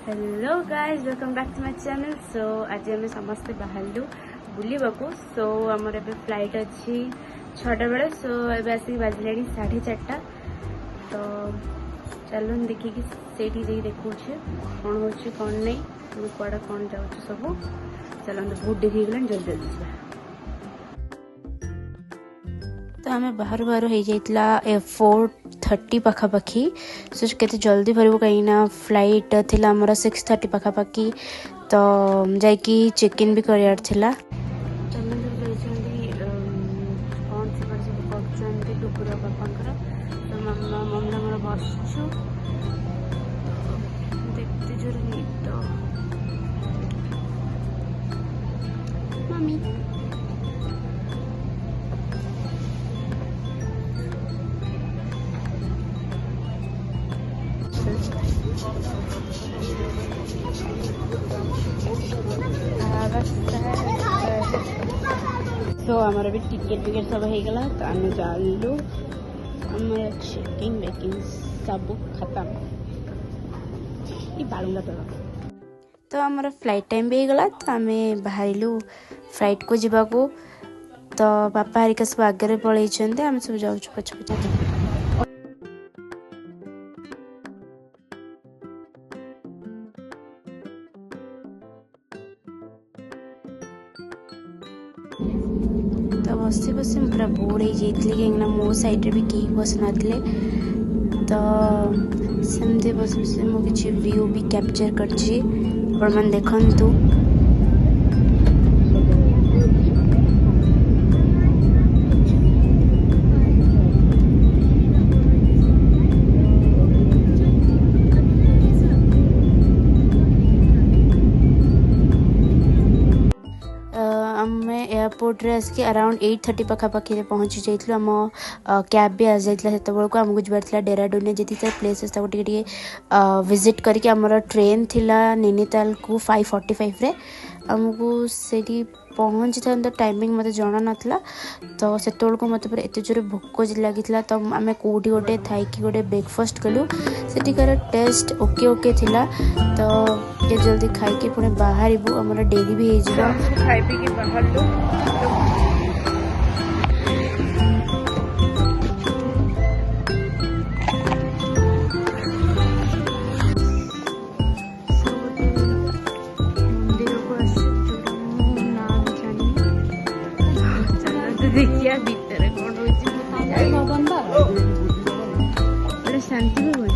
Hello guys welcome back to my channel. So आज आम समस्ते बाहरलु बुलवाक। सो आमर ए फ्लाइट अच्छी 6टा बेले। सो ए आसिक बाजिले 4:30। तो चलो देखिए से देखा कौन हो कौन नहीं कड़ा कौन जाऊँ सब। चलो बहुत डेरी हो जल्दी जल्दी जा। तो आम बाहर बाहर हो जाइला 4:30 पाखापाखि। सो केते जल्दी भरबू कहीं फ्लाइट थी आमर 6:30 पाखापाखि। तो जाकि चेक इन भी करार थिला। डुगुरा बापा तो मामा मम्मी बसचु देखते जोर निद मम्मी तो आमर भी टिकेट विकेट सब हो गला। तो आम चलू आम चेकिंग बेकिंग सब खत्म बालूला तल। तो आमर फ्लाइट टाइम भी हो गला। तो आम बाहरलु फ्लाइट को जावाकू। तो बापा हरिका सब आगे पलैंते आम सब जाऊँ पछ पछ। तो बसी बसी पूरा बोर हो जाइए कहीं मो साइड भी कहीं बस नथिले। तो सेमती बस बस मुझे व्यू भी कैप्चर करछि अपन देखंतु। एयरपोर्ट रे आसिक अराउंड 8:30 पाखापाखि पहुँची जाइलु। आम कैब भी आस जाइला सेत बेलको आमको जबार डेराडून जी प्लेसेस टे विजिट करके आमर ट्रेन थिला नैनीताल को 5:45 रे आमको से पहुँची था। तो टाइमिंग मत जना नाला। तो से मत पूरा एत जोर भोक लगी। तो आम कौटी गोटे थी गोटे ब्रेकफास्ट कलु सेठिकार टेस्ट ओके ओके थिला। तो ये जल्दी खाई पुणे बाहर आमर डेरी भी हो खाई पी बाहर लु। देखिए भीतर कौन रोचे शांति भवन।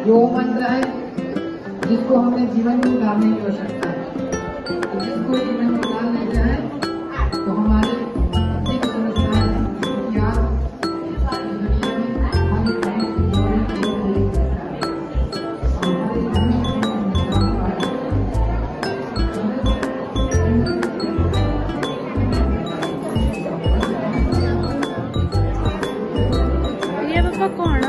जो मंत्र है जिसको हमने जीवन में उतारने की आवश्यकता है। जिसको जीवन में उतार लेते हैं तो हमारे अधिक समस्याएं कि आप इस दुनिया में हम ये बापा कौन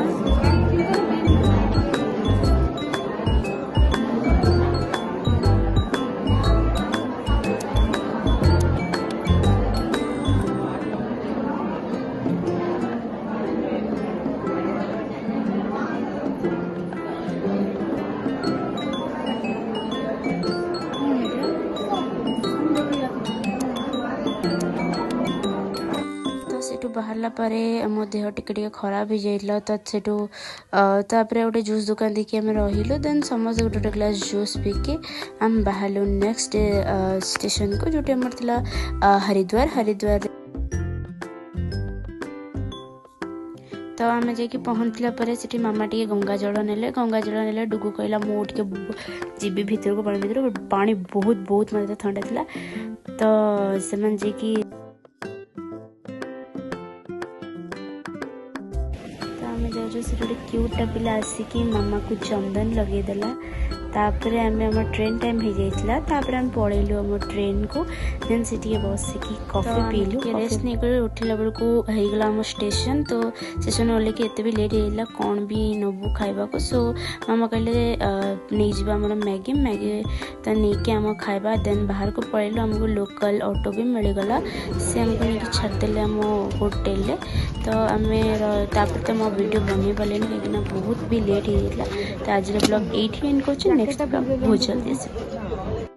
बाहरला परे मो देह टिके खराब हो जाइला। तो सेठू तापर गोटे जूस दुकान देखिए आम रहिलु। देन समस्त गोटे गोटे ग्लास जूस पीके आम बाहरलु नेक्स्ट स्टेशन को जोटी आमर थिला हरिद्वार। तो आम जाकि पहुँचला से मामा टे गंगा जल नेले डुगु कहला मुझे जीवी भितर को पानी बहुत बहुत मतलब ठंडा थिला। तो से जाकि से गोटे क्यूटा पिला आसिकी मामा को चंदन लगेदेला। तापर आम ट्रेन टाइम हो जाइए तापर आम पलैलु आम ट्रेन को देन से बसिकी कॉफी पीलु रेस्ट नहीं उठला बेलू होगला आम स्टेशन तो स्टेशन ओल्ल एत भी लेट होगा कौन भी नबू खाइबा को सो मामा कहले नहीं जावा आम मैगी मैगी तो नहीं आम खाइबा देन बाहर को पलैलु आमको लोकल ऑटो भी मिलगला से आमको नहीं छाड़देले आम होटेल तो आम तापर तो मो वीडियो बन पारे कहीं बहुत भी लेट हो जाता तो आज ब्लॉग एट एंड कर नेक्स्ट ब्लॉग बहुत जल्दी से।